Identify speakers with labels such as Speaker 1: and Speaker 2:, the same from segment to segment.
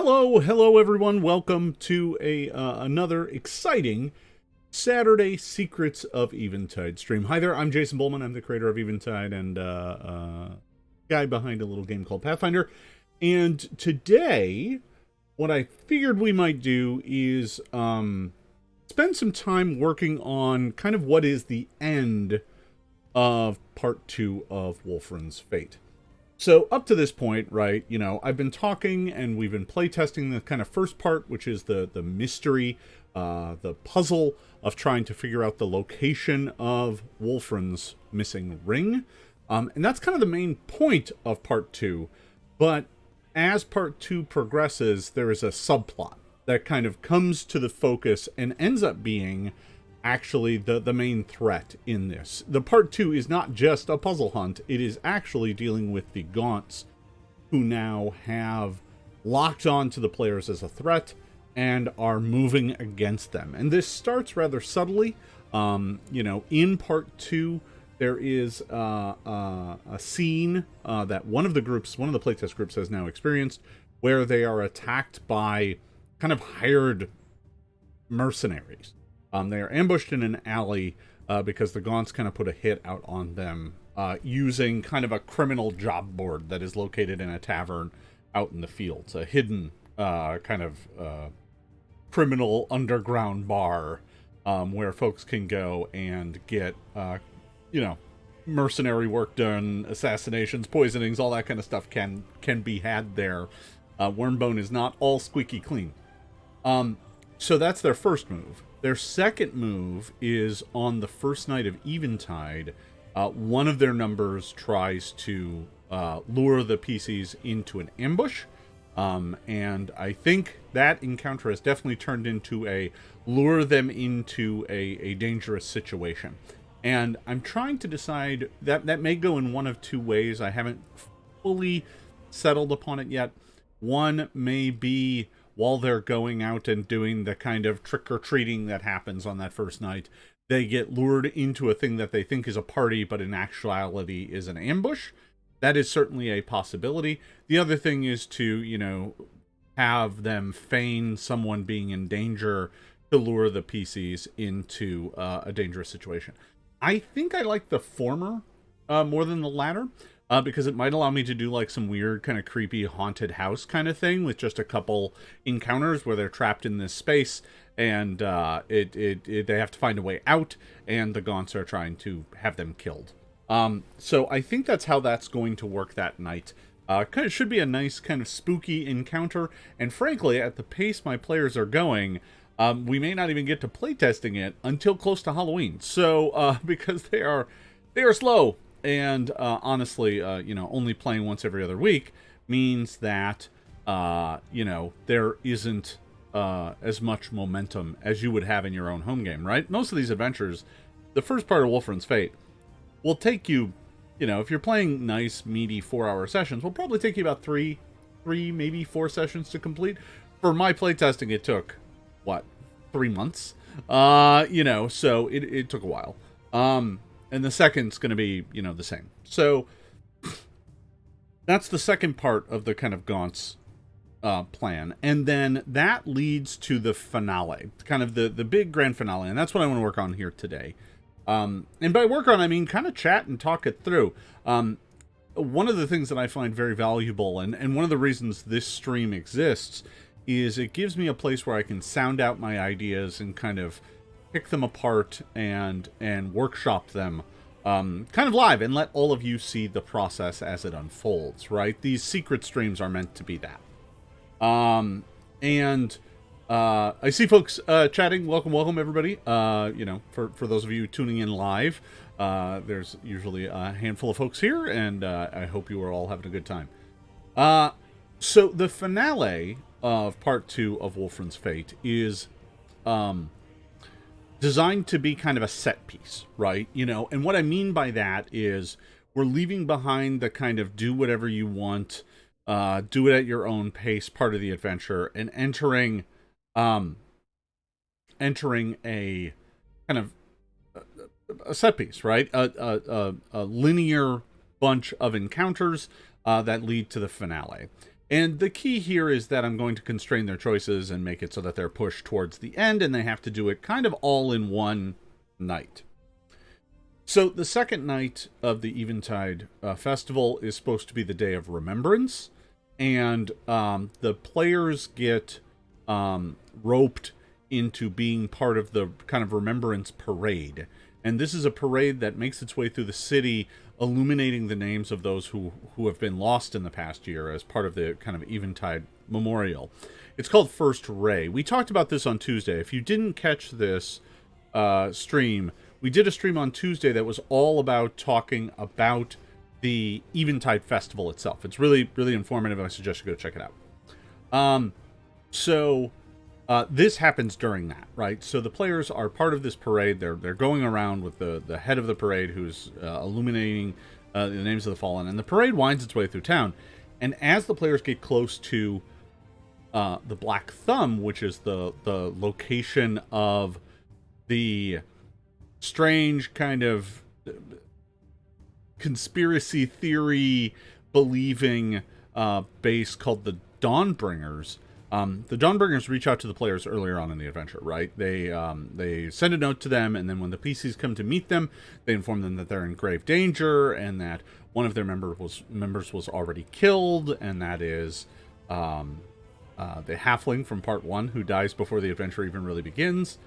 Speaker 1: Hello everyone. Welcome to another exciting Saturday Secrets of Eventide stream. Hi there, I'm Jason Bullman. I'm the creator of Eventide and guy behind a little game called Pathfinder. And today, what I figured we might do is spend some time working on kind of what is the end of part 2 of Wolfren's fate. So up to this point, right, you know, I've been talking and we've been playtesting the kind of first part, which is the mystery, the puzzle of trying to figure out the location of Wolfren's missing ring. And that's kind of the main point of part 2. But as part 2 progresses, there is a subplot that kind of comes to the focus and ends up being actually the main threat in this. The part 2 is not just a puzzle hunt, it is actually dealing with the Gaunts, who now have locked on to the players as a threat and are moving against them. And this starts rather subtly. You know, in part 2 there is a scene that one of the playtest groups has now experienced, where they are attacked by kind of hired mercenaries. They are ambushed in an alley because the Gaunts kind of put a hit out on them using kind of a criminal job board that is located in a tavern out in the fields. A hidden kind of criminal underground bar where folks can go and get, you know, mercenary work done, assassinations, poisonings, all that kind of stuff can be had there. Wyrmbone is not all squeaky clean. So that's their first move. Their second move is on the first night of Eventide. One of their numbers tries to lure the PCs into an ambush. And I think that encounter has definitely turned into a lure them into a dangerous situation. And I'm trying to decide that may go in one of two ways. I haven't fully settled upon it yet. One may be, while they're going out and doing the kind of trick-or-treating that happens on that first night, they get lured into a thing that they think is a party, but in actuality is an ambush. That is certainly a possibility. The other thing is to, you know, have them feign someone being in danger to lure the PCs into a dangerous situation. I think I like the former more than the latter. Because it might allow me to do like some weird kind of creepy haunted house kind of thing with just a couple encounters where they're trapped in this space and they have to find a way out, and the Gaunts are trying to have them killed. So I think that's how that's going to work that night. Kind of should be a nice kind of spooky encounter, and frankly, at the pace my players are going, we may not even get to playtesting it until close to Halloween. So because they are slow. And honestly, you know, only playing once every other week means that, you know, there isn't as much momentum as you would have in your own home game, right? Most of these adventures, the first part of Wolfren's Fate will take you, you know, if you're playing nice, meaty 4-hour sessions, will probably take you about three, maybe 4 sessions to complete. For my playtesting, it took, what, 3 months? You know, so it took a while. And the second's going to be, you know, the same. So that's the second part of the kind of Gaunts plan. And then that leads to the finale, kind of the big grand finale. And that's what I want to work on here today. And by work on, I mean kind of chat and talk it through. One of the things that I find very valuable, and one of the reasons this stream exists, is it gives me a place where I can sound out my ideas and kind of pick them apart and workshop them kind of live and let all of you see the process as it unfolds, right? These secret streams are meant to be that. I see folks chatting. Welcome everybody. You know, for those of you tuning in live, there's usually a handful of folks here, and I hope you are all having a good time. So the finale of part 2 of Wolfren's Fate is designed to be kind of a set piece, right? You know, and what I mean by that is we're leaving behind the kind of do whatever you want, do it at your own pace part of the adventure, and entering a kind of a set piece, right? A linear bunch of encounters that lead to the finale. And the key here is that I'm going to constrain their choices and make it so that they're pushed towards the end, and they have to do it kind of all in one night. So the second night of the Eventide festival is supposed to be the Day of Remembrance, and the players get roped into being part of the kind of Remembrance Parade. And this is a parade that makes its way through the city, illuminating the names of those who have been lost in the past year as part of the kind of Eventide memorial. It's called First Ray. We talked about this on Tuesday. If you didn't catch this stream, we did a stream on Tuesday that was all about talking about the Eventide Festival itself. It's really, really informative. I suggest you go check it out. This happens during that, right? So the players are part of this parade. They're going around with the head of the parade, who's illuminating the names of the fallen, and the parade winds its way through town. And as the players get close to the Black Thumb, which is the location of the strange kind of conspiracy theory believing base called the Dawnbringers. The Dawnbringers reach out to the players earlier on in the adventure, right? They send a note to them, and then when the PCs come to meet them, they inform them that they're in grave danger and that one of their members was already killed, and that is the halfling from part 1 who dies before the adventure even really begins.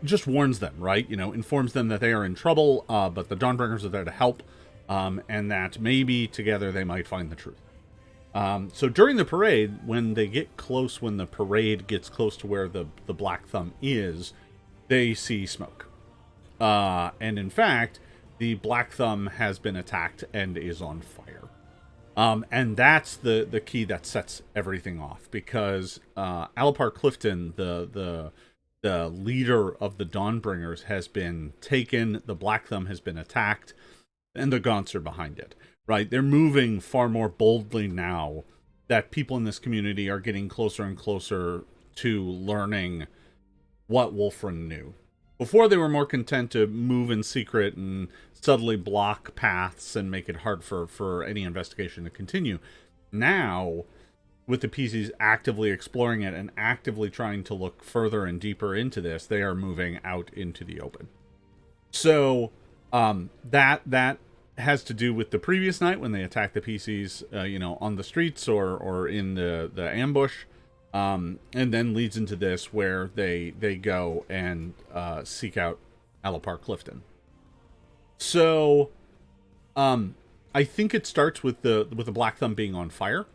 Speaker 1: Just warns them, right? Informs them that they are in trouble, but the Dawnbringers are there to help, and that maybe together they might find the truth. So during the parade, when the parade gets close to where the Black Thumb is, they see smoke. And in fact, the Black Thumb has been attacked and is on fire. And that's the key that sets everything off, because Alipar Clifton, the leader of the Dawnbringers, has been taken, the Black Thumb has been attacked, and the Gaunts are behind it, right? They're moving far more boldly now that people in this community are getting closer and closer to learning what Wolfren knew. Before, they were more content to move in secret and subtly block paths and make it hard for any investigation to continue. Now, with the PCs actively exploring it and actively trying to look further and deeper into this, they are moving out into the open. So that has to do with the previous night when they attacked the PCs, on the streets or in the ambush, and then leads into this where they go and seek out Alipar Clifton. So, I think it starts with the Black Thumb being on fire.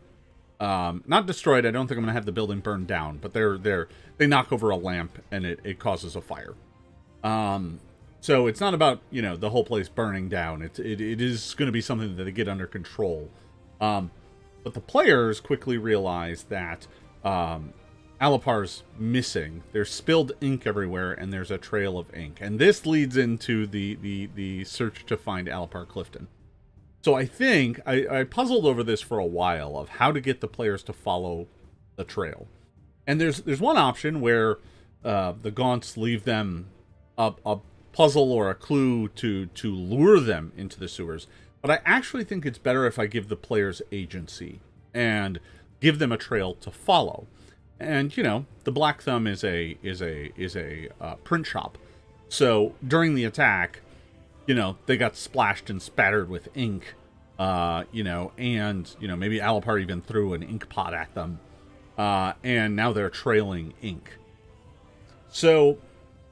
Speaker 1: Not destroyed. I don't think I'm gonna have the building burned down, but they knock over a lamp and it causes a fire. So it's not about, the whole place burning down. It is going to be something that they get under control. But the players quickly realize that Alipar's missing. There's spilled ink everywhere, and there's a trail of ink. And this leads into the search to find Alipar Clifton. So I think I puzzled over this for a while of how to get the players to follow the trail. And there's one option where the Gaunts leave them a puzzle or a clue to lure them into the sewers. But I actually think it's better if I give the players agency and give them a trail to follow. And the Black Thumb is a print shop. So during the attack, they got splashed and spattered with ink. And maybe Alipar even threw an ink pot at them. And now they're trailing ink. So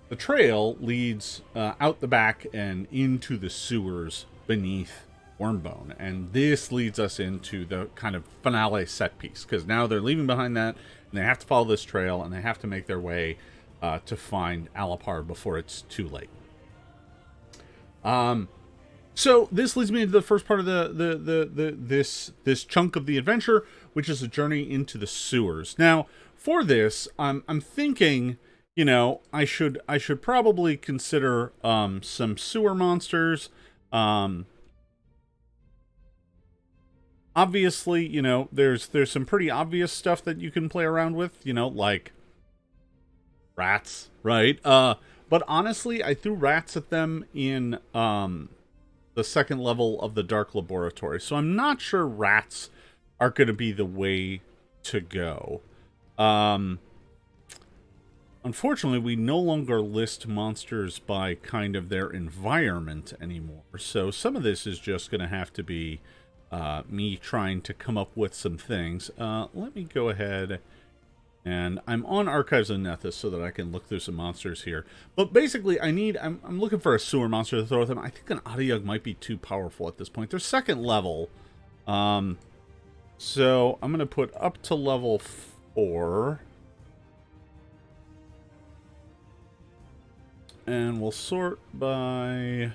Speaker 1: the trail leads out the back and into the sewers beneath Wyrmbone. And this leads us into the kind of finale set piece, because now they're leaving behind that, and they have to follow this trail, and they have to make their way to find Alipar before it's too late. So this leads me into the first part of this chunk of the adventure, which is a journey into the sewers. Now, for this, I'm thinking, I should probably consider some sewer monsters. Obviously, there's some pretty obvious stuff that you can play around with, like rats, right? But honestly, I threw rats at them in the the second level of the Dark Laboratory. So I'm not sure rats are going to be the way to go. Unfortunately, we no longer list monsters by kind of their environment anymore. So some of this is just going to have to be me trying to come up with some things. Let me go ahead, and I'm on Archives of Nethys so that I can look through some monsters here. But basically, I'm looking for a sewer monster to throw with them. I think an Adiug might be too powerful at this point. They're second level. So I'm going to put up to level 4. And we'll sort by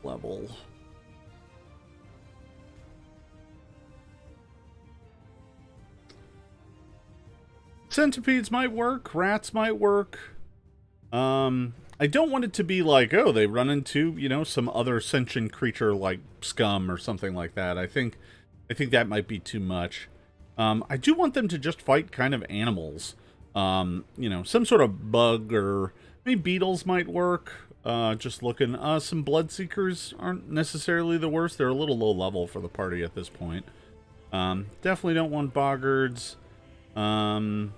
Speaker 1: level. Centipedes might work. Rats might work. I don't want it to be like, oh, they run into, you know, some other sentient creature like scum or something like that. I think that might be too much. I do want them to just fight kind of animals. You know, some sort of bug, or maybe beetles might work. Just looking. Some Bloodseekers aren't necessarily the worst. They're a little low level for the party at this point. Definitely don't want boggards. A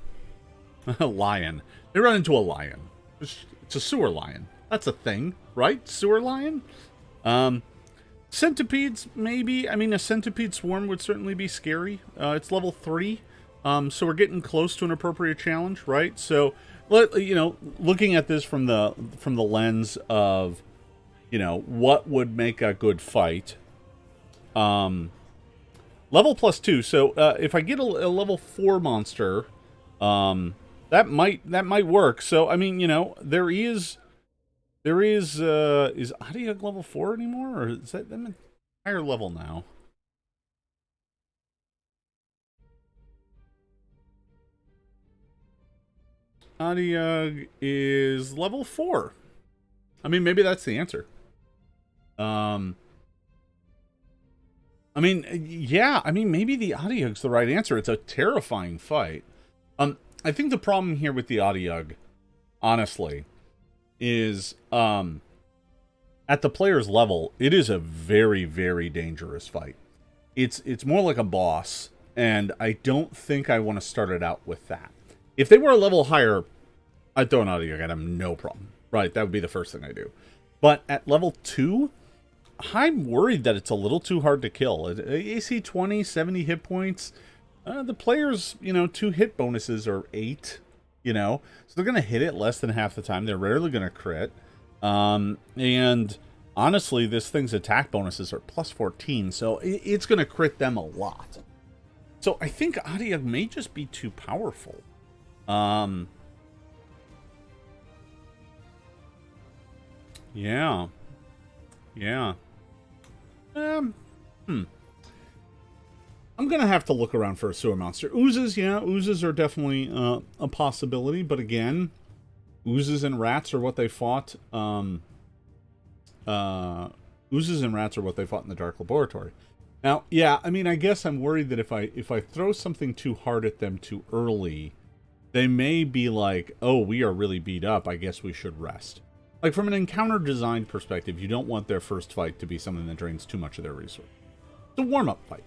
Speaker 1: lion. They run into a lion. It's a sewer lion. That's a thing, right? Sewer lion? Centipedes, maybe. I mean, a centipede swarm would certainly be scary. It's level 3. So we're getting close to an appropriate challenge, right? So, you know, looking at this from the lens of, you know, what would make a good fight. Level +2. So if I get a level 4 monster, that might work. So I mean, you know, is Adiug level 4 anymore, or is that them higher level now? Adiug is level 4. I mean, maybe that's the answer. I mean, yeah. I mean, maybe the Adiug's the right answer. It's a terrifying fight. I think the problem here with the Adiug, honestly, is at the player's level, it is a very, very dangerous fight. It's more like a boss, and I don't think I want to start it out with that. If they were a level higher, I'd throw an Adiug at them, no problem. Right, that would be the first thing I do. But at level 2, I'm worried that it's a little too hard to kill. AC 20, 70 hit points. The players, you know, 2 hit bonuses are 8, you know. So they're going to hit it less than half the time. They're rarely going to crit. And honestly, this thing's attack bonuses are +14. So it's going to crit them a lot. So I think Adiug may just be too powerful. Yeah. I'm going to have to look around for a sewer monster. Oozes, yeah, oozes are definitely a possibility, but again, oozes and rats are what they fought. Oozes and rats are what they fought in the Dark Laboratory. Now, yeah, I mean, I guess I'm worried that if I throw something too hard at them too early, they may be like, oh, we are really beat up, I guess we should rest. Like, from an encounter design perspective, you don't want their first fight to be something that drains too much of their resource. It's a warm-up fight.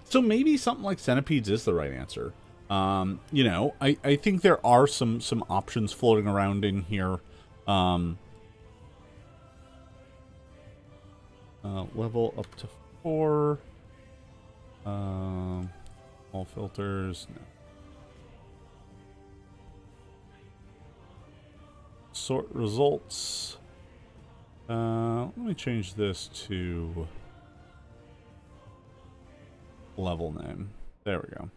Speaker 1: So maybe something like centipedes is the right answer. You know, I think there are some options floating around in here. Level up to 4. All filters. No. Sort results. Let me change this to level name. There we go.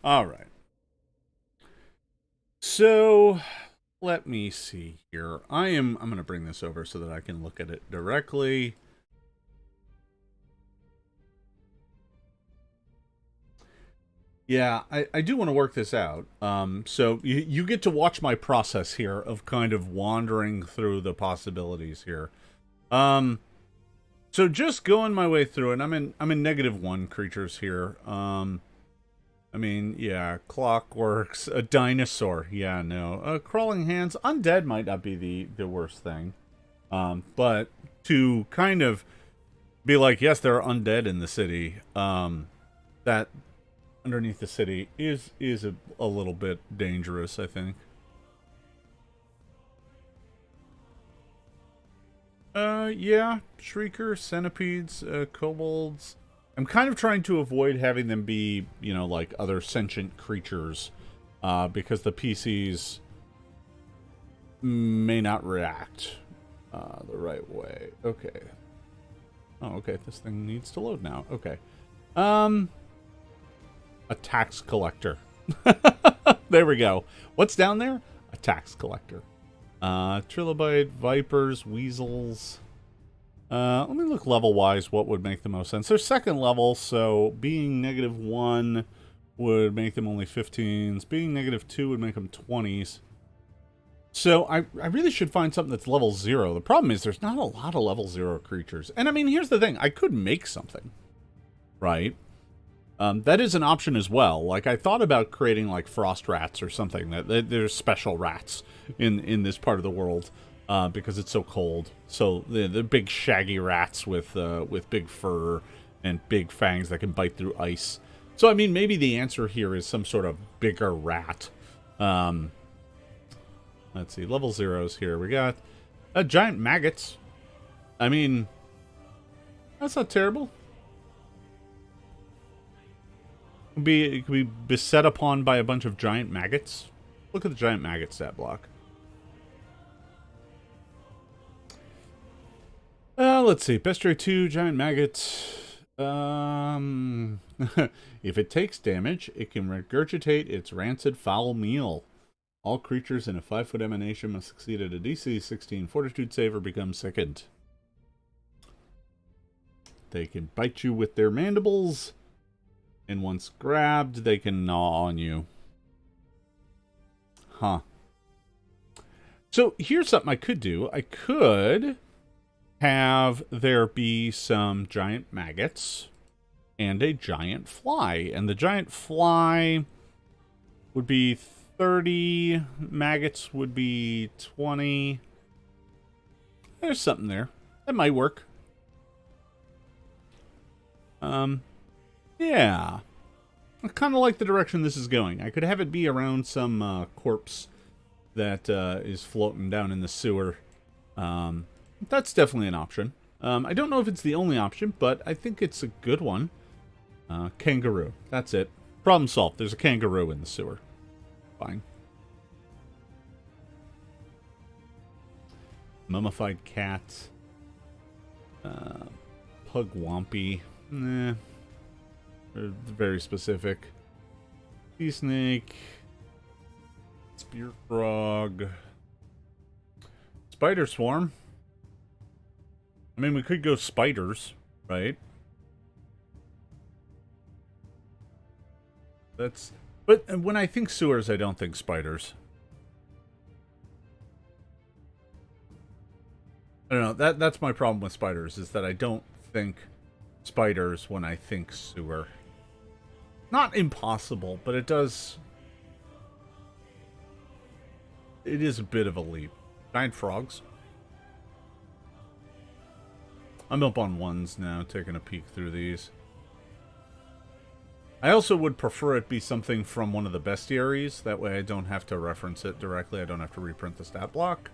Speaker 1: All right. So let me see here. I'm going to bring this over so that I can look at it directly. Yeah, I do want to work this out. So you get to watch my process here of kind of wandering through the possibilities here. So just going my way through it, I'm in -1 creatures here. I mean, yeah, clockworks, a dinosaur. Yeah, no. Crawling hands, undead might not be the worst thing. But to kind of be like, yes, there are undead in the city, that underneath the city is a little bit dangerous, I think. Yeah, Shrieker, Centipedes, Kobolds. I'm kind of trying to avoid having them be, you know, like other sentient creatures, because the PCs may not react the right way. Okay. Oh, okay. This thing needs to load now. Okay. A tax collector. There we go. What's down there? A tax collector. Trilobite, vipers, weasels. Let me look level-wise what would make the most sense. They're second level, so being -1 would make them only 15s. Being -2 would make them 20s. So I really should find something that's level 0. The problem is there's not a lot of level 0 creatures. And I mean, here's the thing. I could make something, right? That is an option as well. Like, I thought about creating, like, frost rats or something. There's special rats in this part of the world because it's so cold. So the big shaggy rats with big fur and big fangs that can bite through ice. So, I mean, maybe the answer here is some sort of bigger rat. Let's see. Level 0s here. We got giant maggots. I mean, that's not terrible. It could be beset upon by a bunch of giant maggots. Look at the giant maggot stat block. Let's see. Bestiary 2, giant maggots. If it takes damage, it can regurgitate its rancid foul meal. All creatures in a 5-foot emanation must succeed at a DC 16 fortitude save or become sickened. They can bite you with their mandibles. And once grabbed, they can gnaw on you. Huh. So here's something I could do. I could have there be some giant maggots and a giant fly. And the giant fly would be 30. Maggots would be 20. There's something there. That might work. Yeah. I kind of like the direction this is going. I could have it be around some corpse that is floating down in the sewer. That's definitely an option. I don't know if it's the only option, but I think it's a good one. Kangaroo. That's it. Problem solved. There's a kangaroo in the sewer. Fine. Mummified cat. Pugwampy. Nah. They're very specific. Sea snake. Spear frog. Spider swarm. I mean, we could go spiders, right? But when I think sewers, I don't think spiders. I don't know. That's my problem with spiders, is that I don't think spiders when I think sewer. Not impossible, but it is a bit of a leap. Giant frogs. I'm up on 1s now, taking a peek through these. I also would prefer it be something from one of the bestiaries. That way I don't have to reference it directly. I don't have to reprint the stat block.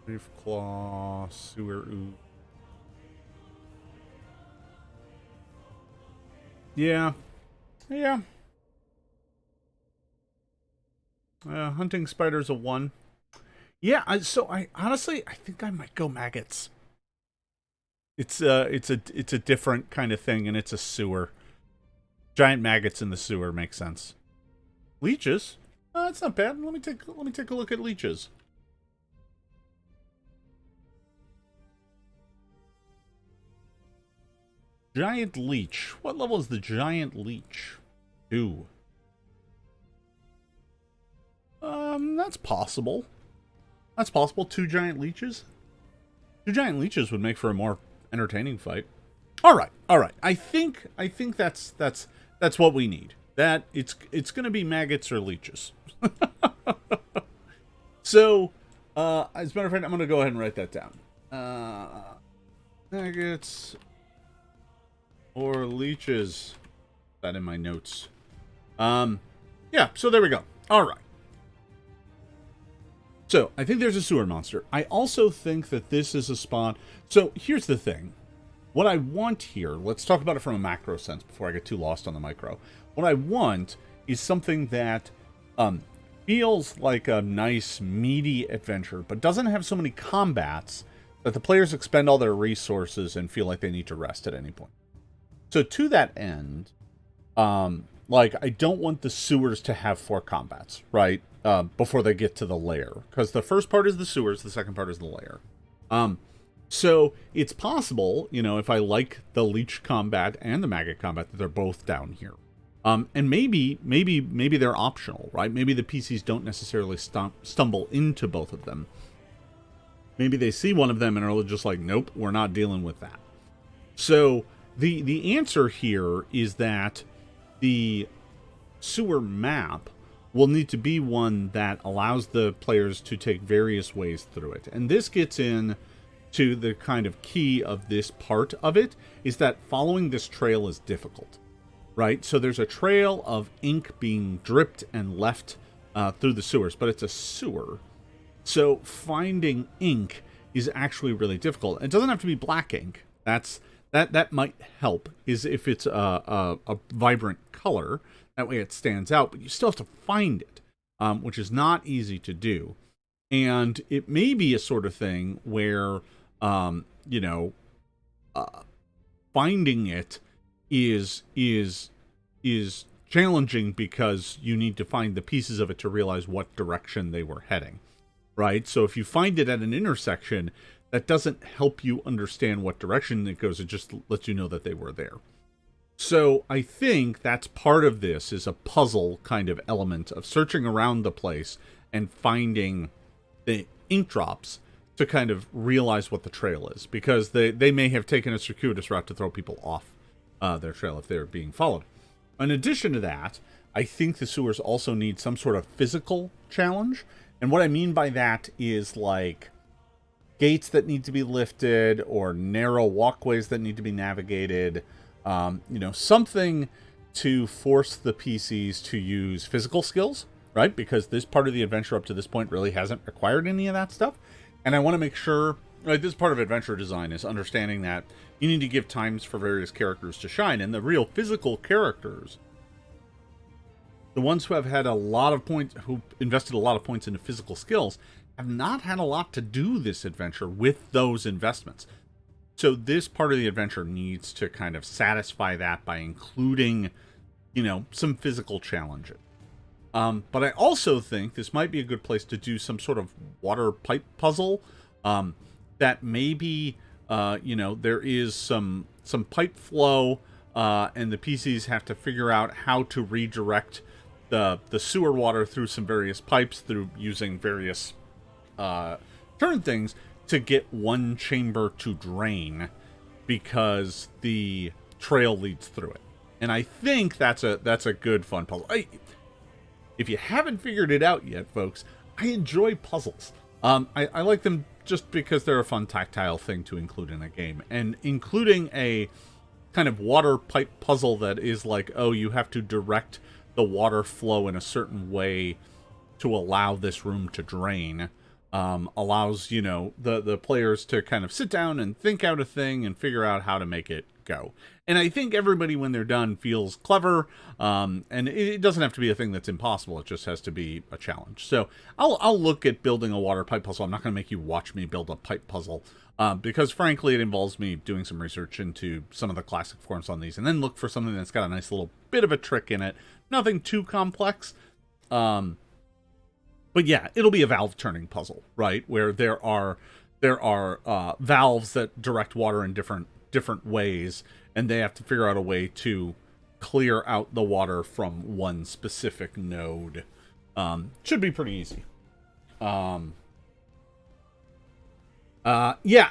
Speaker 1: Reef claw, sewer ooze. Yeah. Yeah. Hunting spider's a 1. Yeah, so I honestly, I think I might go maggots. It's a different kind of thing, and it's a sewer. Giant maggots in the sewer makes sense. Leeches? That's not bad. Let me take a look at leeches. Giant leech. What level is the giant leech? 2. That's possible. That's possible. 2 giant leeches? 2 giant leeches would make for a more entertaining fight. All right. I think that's what we need. That it's going to be maggots or leeches. So, as a matter of fact, I'm going to go ahead and write that down. Maggots or leeches. That in my notes. Yeah, so there we go. All right. So, I think there's a sewer monster. I also think that this is a spot. So, here's the thing. What I want here, let's talk about it from a macro sense before I get too lost on the micro. What I want is something that feels like a nice, meaty adventure, but doesn't have so many combats that the players expend all their resources and feel like they need to rest at any point. So, to that end, like, I don't want the sewers to have 4 combats, right? Before they get to the lair. Because the first part is the sewers, the second part is the lair. So, it's possible, you know, if I like the leech combat and the maggot combat, that they're both down here. And maybe they're optional, right? Maybe the PCs don't necessarily stumble into both of them. Maybe they see one of them and are just like, nope, we're not dealing with that. So, the answer here is that the sewer map will need to be one that allows the players to take various ways through it. And this gets in to the kind of key of this part of it, is that following this trail is difficult, right? So there's a trail of ink being dripped and left through the sewers, but it's a sewer. So finding ink is actually really difficult. It doesn't have to be black ink. That might help, is if it's a vibrant color. That way it stands out, but you still have to find it, which is not easy to do. And it may be a sort of thing where, you know, finding it is challenging because you need to find the pieces of it to realize what direction they were heading, right? So if you find it at an intersection, that doesn't help you understand what direction it goes. It just lets you know that they were there. So I think that's part of this, is a puzzle kind of element of searching around the place and finding the ink drops to kind of realize what the trail is. Because they may have taken a circuitous route to throw people off their trail if they're being followed. In addition to that, I think the sewers also need some sort of physical challenge. And what I mean by that is like gates that need to be lifted or narrow walkways that need to be navigated. You know, something to force the PCs to use physical skills, right? Because this part of the adventure up to this point really hasn't required any of that stuff. And I want to make sure, like, this part of adventure design is understanding that you need to give times for various characters to shine. And the real physical characters, the ones who have had a lot of points, who invested a lot of points into physical skills, have not had a lot to do this adventure with those investments. So this part of the adventure needs to kind of satisfy that by including, you know, some physical challenges. But I also think this might be a good place to do some sort of water pipe puzzle. That maybe, you know, there is some pipe flow, and the PCs have to figure out how to redirect the sewer water through some various pipes through using various turn things to get one chamber to drain because the trail leads through it. And I think that's a good fun puzzle. If you haven't figured it out yet, folks, I enjoy puzzles. I like them just because they're a fun tactile thing to include in a game. And including a kind of water pipe puzzle that is like, oh, you have to direct the water flow in a certain way to allow this room to drain, allows, you know, the players to kind of sit down and think out a thing and figure out how to make it go. And I think everybody, when they're done, feels clever, and it doesn't have to be a thing that's impossible. It just has to be a challenge. So I'll look at building a water pipe puzzle. I'm not going to make you watch me build a pipe puzzle, because frankly it involves me doing some research into some of the classic forms on these, and then look for something that's got a nice little bit of a trick in it. Nothing too complex. But yeah, it'll be a valve turning puzzle, right? Where there are valves that direct water in different ways, and they have to figure out a way to clear out the water from one specific node. Should be pretty easy. Yeah,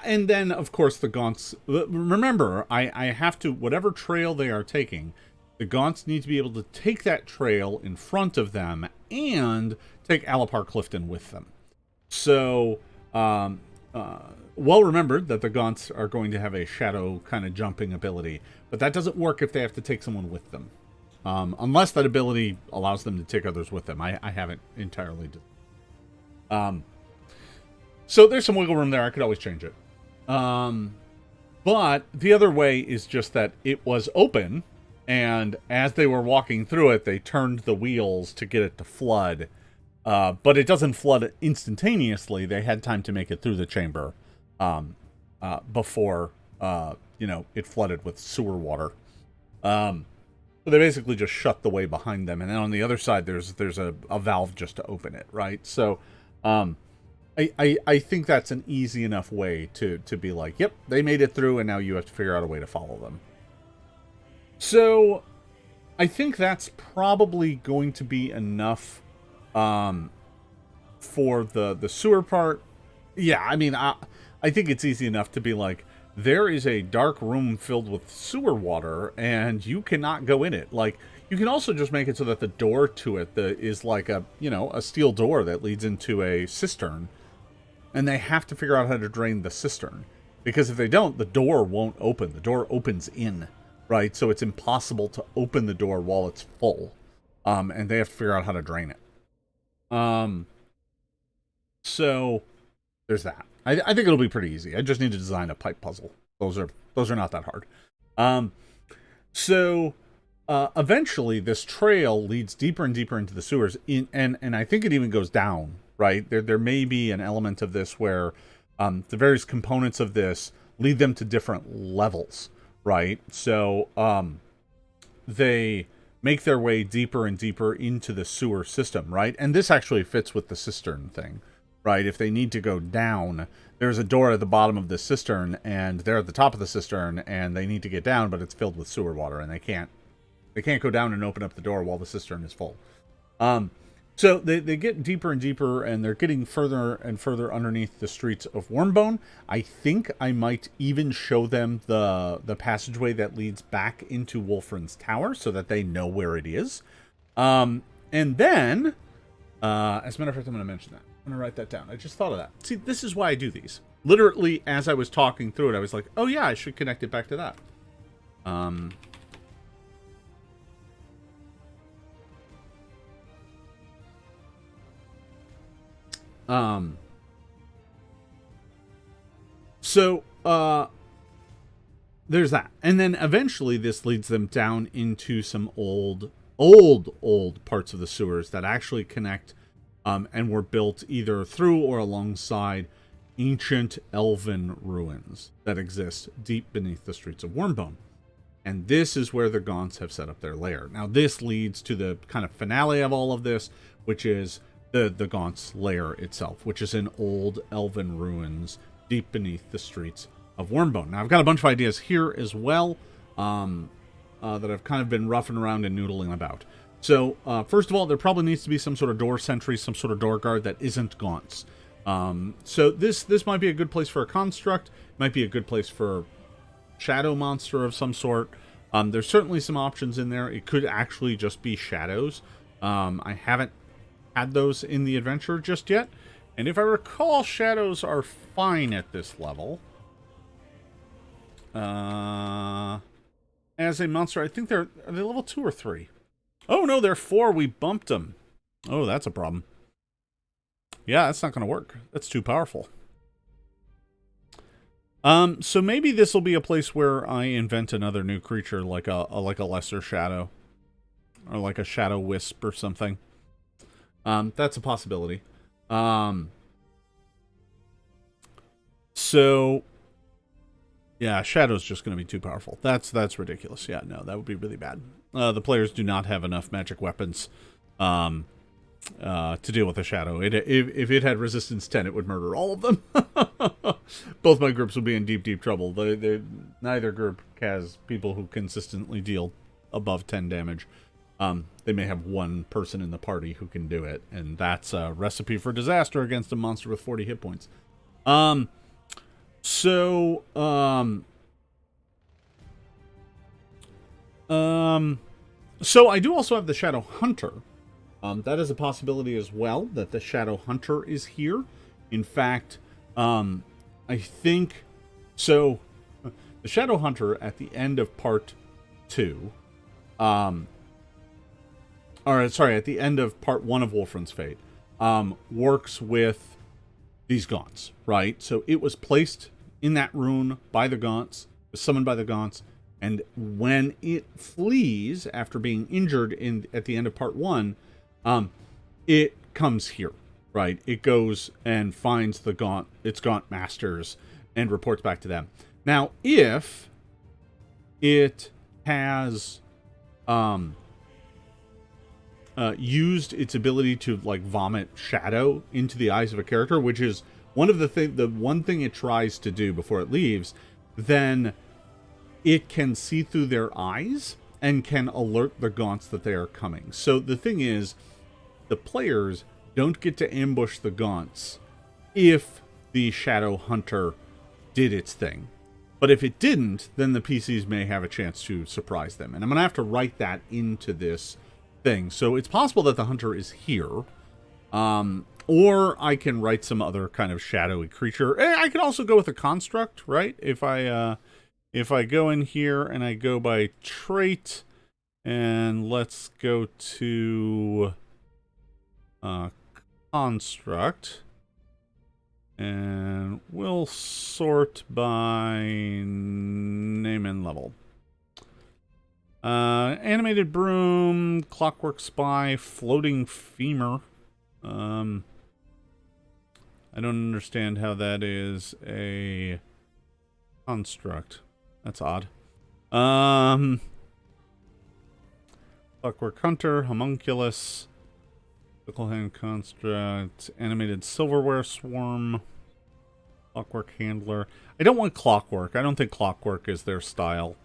Speaker 1: and then of course the Gaunts. Remember, I have to, whatever trail they are taking, The Gaunts need to be able to take that trail in front of them and take Alipar Clifton with them. So, well remembered that the Gaunts are going to have a shadow kind of jumping ability, but that doesn't work if they have to take someone with them. Unless that ability allows them to take others with them. I haven't entirely so there's some wiggle room there. I could always change it. But the other way is just that it was open, and as they were walking through it, they turned the wheels to get it to flood. But it doesn't flood instantaneously. They had time to make it through the chamber before, it flooded with sewer water. So they basically just shut the way behind them. And then on the other side, there's a valve just to open it, right? So I think that's an easy enough way to be like, yep, they made it through, and now you have to figure out a way to follow them. So I think that's probably going to be enough for the sewer part. Yeah, I mean, I think it's easy enough to be like, there is a dark room filled with sewer water, and you cannot go in it. Like, you can also just make it so that the door to it is like a steel door that leads into a cistern, and they have to figure out how to drain the cistern. Because if they don't, the door won't open. The door opens in, right? So it's impossible to open the door while it's full. And they have to figure out how to drain it. So there's that. I think it'll be pretty easy. I just need to design a pipe puzzle. Those are not that hard. So eventually this trail leads deeper and deeper into the sewers, and I think it even goes down, right? There may be an element of this where the various components of this lead them to different levels, right? So they make their way deeper and deeper into the sewer system, right? And this actually fits with the cistern thing, right? If they need to go down, there's a door at the bottom of the cistern, and they're at the top of the cistern, and they need to get down, but it's filled with sewer water, and they can't go down and open up the door while the cistern is full. So they get deeper and deeper, and they're getting further and further underneath the streets of Wyrmbone. I think I might even show them the passageway that leads back into Wolfren's tower so that they know where it is. And then, as a matter of fact, I'm going to mention that. I'm going to write that down. I just thought of that. See, this is why I do these. Literally, as I was talking through it, I was like, oh yeah, I should connect it back to that. So, there's that. And then eventually this leads them down into some old parts of the sewers that actually connect, and were built either through or alongside ancient elven ruins that exist deep beneath the streets of Wyrmbone. And this is where the Gaunts have set up their lair. Now, this leads to the kind of finale of all of this, which is the Gaunts' lair itself, which is in old elven ruins deep beneath the streets of Wyrmbone. Now, I've got a bunch of ideas here as well that I've kind of been roughing around and noodling about. So, first of all, there probably needs to be some sort of door sentry, some sort of door guard that isn't Gaunts. So this might be a good place for a construct, might be a good place for shadow monster of some sort. There's certainly some options in there. It could actually just be shadows. I haven't had those in the adventure just yet. And if I recall, shadows are fine at this level. As a monster, I think are they level 2 or 3? Oh, no, they're 4. We bumped them. Oh, that's a problem. Yeah, that's not going to work. That's too powerful. So maybe this will be a place where I invent another new creature, like a lesser shadow, or like a shadow wisp or something. That's a possibility. So yeah, shadow's just going to be too powerful. That's ridiculous. Yeah, no, that would be really bad. The players do not have enough magic weapons to deal with a shadow. If it had resistance 10, it would murder all of them. Both my groups would be in deep trouble. Neither group has people who consistently deal above 10 damage. They may have one person in the party who can do it, and that's a recipe for disaster against a monster with 40 hit points. So I do also have the Shadow Hunter. That is a possibility as well, that the Shadow Hunter is here. In fact, I think... So, the Shadow Hunter at the end of part 2... at the end of part 1 of Wolfren's Fate, works with these Gaunts, right? So it was placed in that rune by the Gaunts, was summoned by the Gaunts, and when it flees after being injured at the end of part 1, it comes here, right? It goes and finds its Gaunt masters and reports back to them. Now, if it has used its ability to like vomit shadow into the eyes of a character, which is the one thing it tries to do before it leaves, then it can see through their eyes and can alert the Gaunts that they are coming. So the thing is, the players don't get to ambush the Gaunts if the Shadow Hunter did its thing. But if it didn't, then the PCs may have a chance to surprise them. And I'm going to have to write that into this thing. So it's possible that the Hunter is here. Or I can write some other kind of shadowy creature. I could also go with a construct, right? If I go in here and I go by trait, and let's go to construct, and we'll sort by name and level. Animated broom, clockwork spy, floating femur. I don't understand how that is a construct. That's odd. Clockwork hunter, homunculus, fickle hand construct, animated silverware swarm, clockwork handler. I don't want clockwork. I don't think clockwork is their style.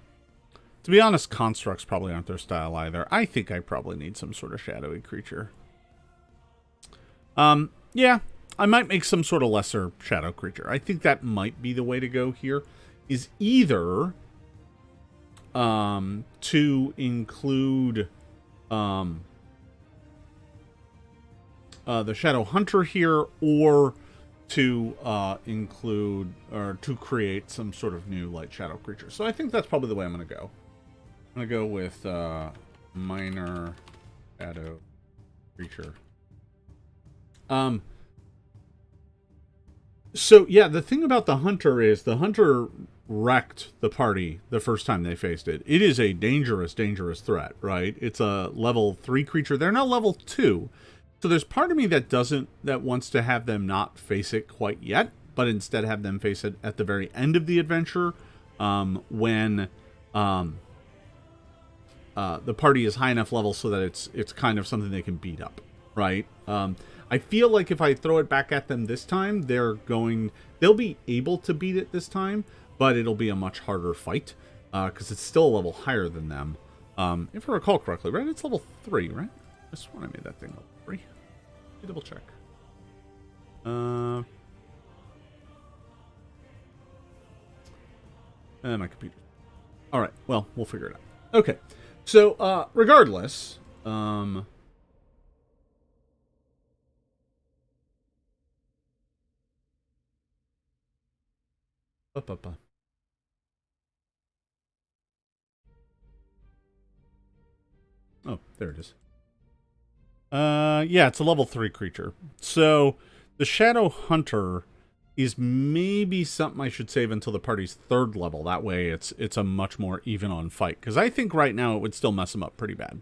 Speaker 1: To be honest, constructs probably aren't their style either. I think I probably need some sort of shadowy creature. Yeah, I might make some sort of lesser shadow creature. I think that might be the way to go here. Is either to include the Shadow Hunter here, or to include or to create some sort of new light shadow creature. So I think that's probably the way I'm going to go. I'm going to go with minor shadow creature. So yeah, the thing about the Hunter is the Hunter wrecked the party the first time they faced it. It is a dangerous, dangerous threat, right? It's a level 3 creature. They're not level 2. So there's part of me that wants to have them not face it quite yet, but instead have them face it at the very end of the adventure, when the party is high enough level so that it's kind of something they can beat up, right? I feel like if I throw it back at them this time, they'll be able to beat it this time, but it'll be a much harder fight, because it's still a level higher than them. If I recall correctly, right? It's level 3, right? I swear I made that thing level 3. Let me double check. And my computer. All right. Well, we'll figure it out. Okay. So, regardless, oh, there it is. Yeah, it's a level 3 creature. So, the Shadow Hunter is maybe something I should save until the party's 3rd level. That way it's a much more even on fight. Because I think right now it would still mess them up pretty bad.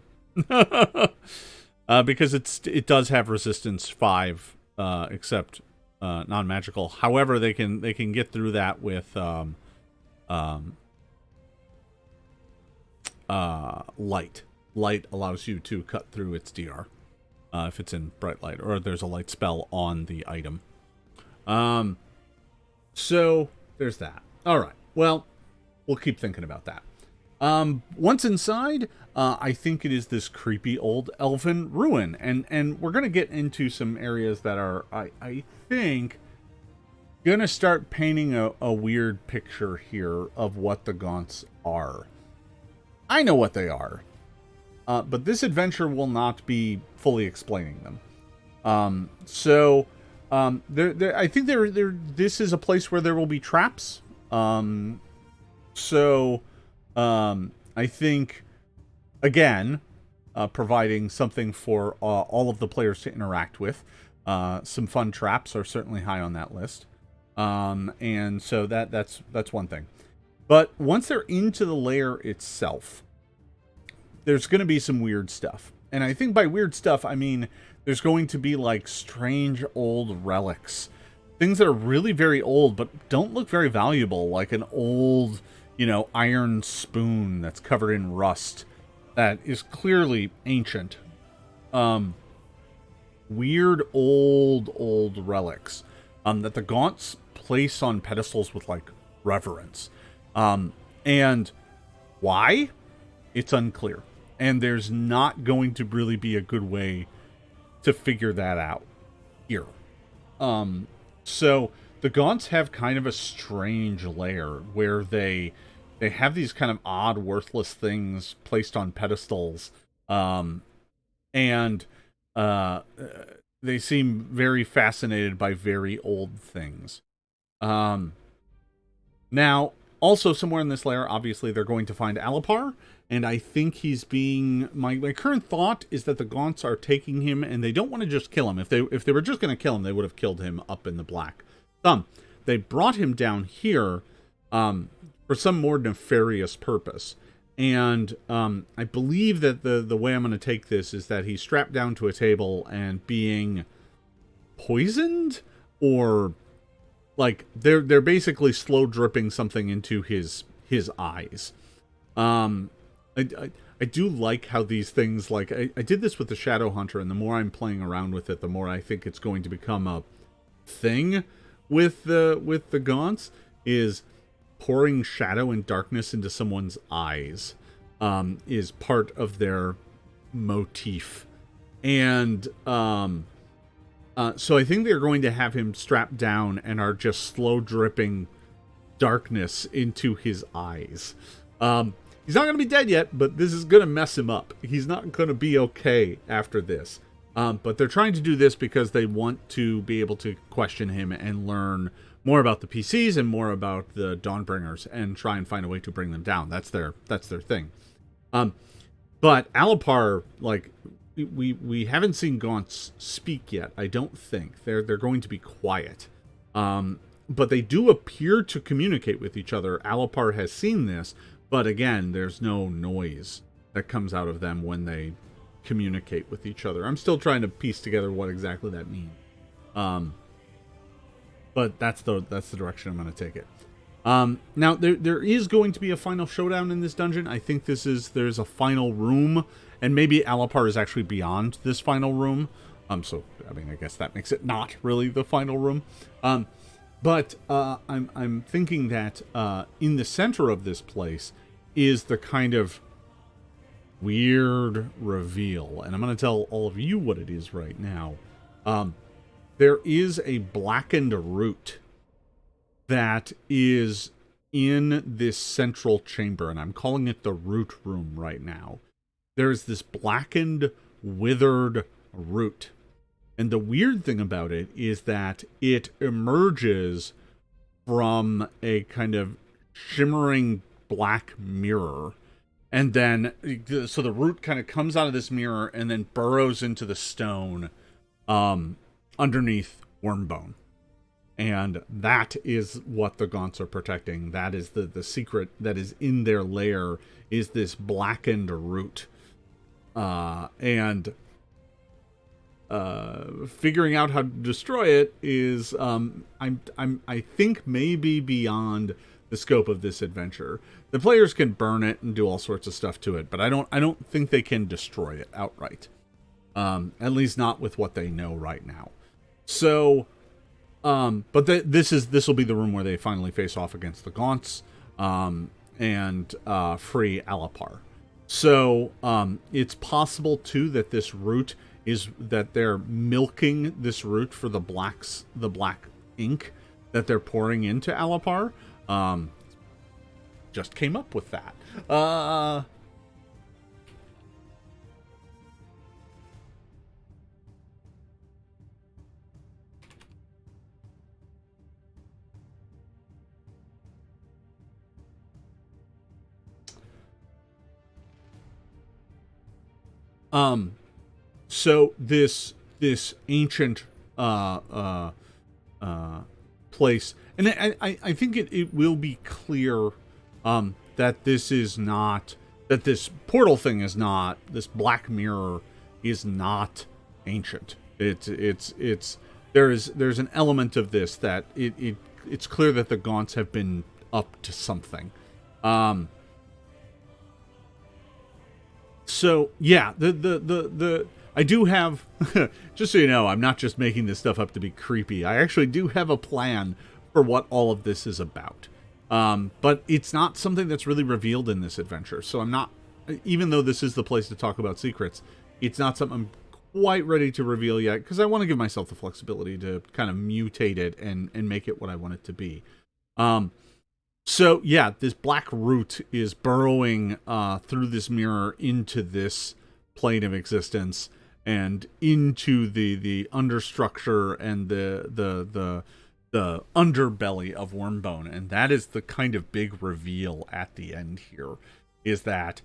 Speaker 1: Because it does have resistance 5, except non-magical. However, they can get through that with light. Light allows you to cut through its DR if it's in bright light, or there's a light spell on the item. So there's that. All right. Well, we'll keep thinking about that. Once inside, I think it is this creepy old elven ruin, and we're gonna get into some areas that are, I think, gonna start painting a weird picture here of what the Gaunts are. I know what they are. but this adventure will not be fully explaining them. I think this is a place where there will be traps. I think, again, providing something for all of the players to interact with. Some fun traps are certainly high on that list. And so that's one thing. But once they're into the lair itself, there's going to be some weird stuff. And I think by weird stuff, I mean there's going to be like strange old relics. Things that are really very old but don't look very valuable, like an old, iron spoon that's covered in rust that is clearly ancient. Weird old relics that the Gaunts place on pedestals with like reverence. And why? It's unclear. And there's not going to really be a good way to figure that out here. So the Gaunts have kind of a strange lair where they have these kind of odd, worthless things placed on pedestals. And they seem very fascinated by very old things. Now, also somewhere in this lair, obviously, they're going to find Alipar. And I think he's being... My current thought is that the Gaunts are taking him, and they don't want to just kill him. If they were just going to kill him, they would have killed him up in the Black Thumb. They brought him down here for some more nefarious purpose. And I believe that the way I'm going to take this is that he's strapped down to a table and being poisoned, or like they're basically slow dripping something into his eyes. I do like how these things, like, I did this with the Shadow Hunter, and the more I'm playing around with it, the more I think it's going to become a thing with the Gaunts, is pouring shadow and darkness into someone's eyes, is part of their motif. And, so I think they're going to have him strapped down and are just slow dripping darkness into his eyes. He's not going to be dead yet, but this is going to mess him up. He's not going to be okay after this. But they're trying to do this because they want to be able to question him and learn more about the PCs and more about the Dawnbringers and try and find a way to bring them down. That's their thing. But Alipar, like, we haven't seen Gaunts speak yet, I don't think. They're going to be quiet. But they do appear to communicate with each other. Alipar has seen this. But again, there's no noise that comes out of them when they communicate with each other. I'm still trying to piece together what exactly that means. But that's the direction I'm going to take it. Now, there is going to be a final showdown in this dungeon. I think there's a final room, and maybe Alipar is actually beyond this final room. So, I mean, I guess that makes it not really the final room. But I'm thinking that in the center of this place is the kind of weird reveal. And I'm going to tell all of you what it is right now. There is a blackened root that is in this central chamber. And I'm calling it the root room right now. There's this blackened, withered root. And the weird thing about it is that it emerges from a kind of shimmering black mirror. And then, so the root kind of comes out of this mirror and then burrows into the stone underneath Wyrmbone. And that is what the Gaunts are protecting. That is the secret that is in their lair, is this blackened root. Figuring out how to destroy it is, I think maybe beyond the scope of this adventure. The players can burn it and do all sorts of stuff to it, but I don't think they can destroy it outright. At least not with what they know right now. So, but this will be the room where they finally face off against the Gaunts, and free Alipar. So, it's possible too that this root is that they're milking this root for the black ink that they're pouring into Alipar. Just came up with that. So this ancient place, and I think it will be clear that this is not, that this portal thing is not, this black mirror is not ancient. There's an element of this that it's clear that the Gaunts have been up to something. So yeah, I do have, just so you know, I'm not just making this stuff up to be creepy. I actually do have a plan for what all of this is about. But it's not something that's really revealed in this adventure. So I'm not, even though this is the place to talk about secrets, it's not something I'm quite ready to reveal yet, because I want to give myself the flexibility to kind of mutate it and make it what I want it to be. So yeah, this black root is burrowing through this mirror into this plane of existence and into the understructure and the underbelly of Wyrmbone, and that is the kind of big reveal at the end here, is that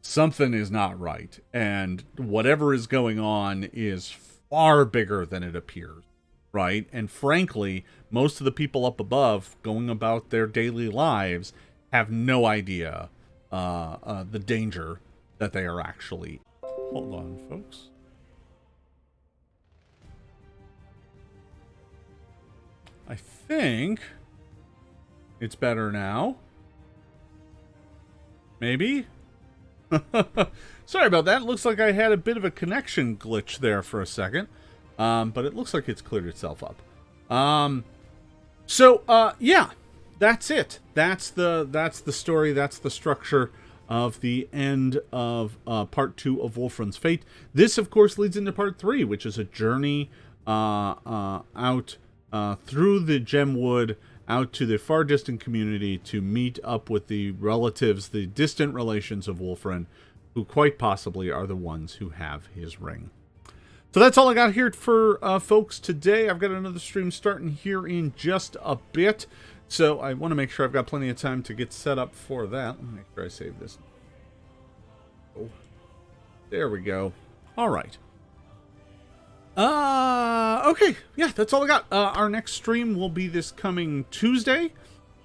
Speaker 1: something is not right, and whatever is going on is far bigger than it appears. Right? And frankly, most of the people up above going about their daily lives have no idea the danger that they are actually. Hold on, folks. I think it's better now. Maybe? Sorry about that. Looks like I had a bit of a connection glitch there for a second. But it looks like it's cleared itself up. Yeah, that's it. That's the story. That's the structure of the end of part 2 of Wolfren's Fate. This, of course, leads into part 3, which is a journey out through the Gemwood, out to the far distant community to meet up with the relatives, the distant relations of Wolfren, who quite possibly are the ones who have his ring. So that's all I got here for folks today. I've got another stream starting here in just a bit. So I want to make sure I've got plenty of time to get set up for that. Let me make sure I save this. Oh, there we go. All right. Okay. Yeah, that's all I got. Our next stream will be this coming Tuesday.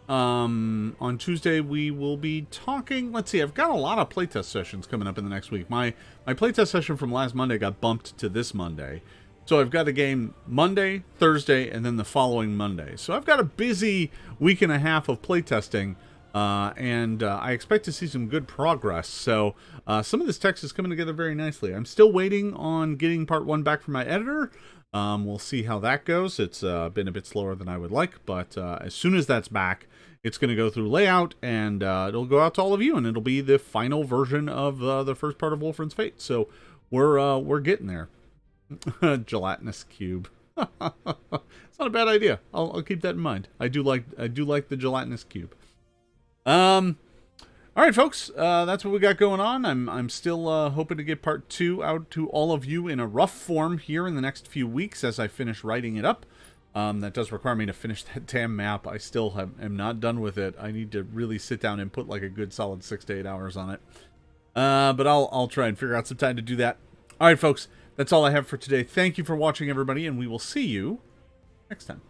Speaker 1: On Tuesday, we will be talking. Let's see, I've got a lot of playtest sessions coming up in the next week. My playtest session from last Monday got bumped to this Monday. So I've got a game Monday, Thursday, and then the following Monday. So I've got a busy week and a half of playtesting, and I expect to see some good progress. So some of this text is coming together very nicely. I'm still waiting on getting part 1 back from my editor. We'll see how that goes. It's been a bit slower than I would like, but as soon as that's back, it's going to go through layout, and it'll go out to all of you, and it'll be the final version of the first part of Wolfren's Fate. So we're getting there. Gelatinous cube. It's not a bad idea. I'll keep that in mind. I do like the gelatinous cube. All right, folks, that's what we got going on. I'm still hoping to get part 2 out to all of you in a rough form here in the next few weeks as I finish writing it up. That does require me to finish that damn map. I still am not done with it. I need to really sit down and put like a good solid 6 to 8 hours on it. But I'll try and figure out some time to do that. All right, folks, that's all I have for today. Thank you for watching, everybody, and we will see you next time.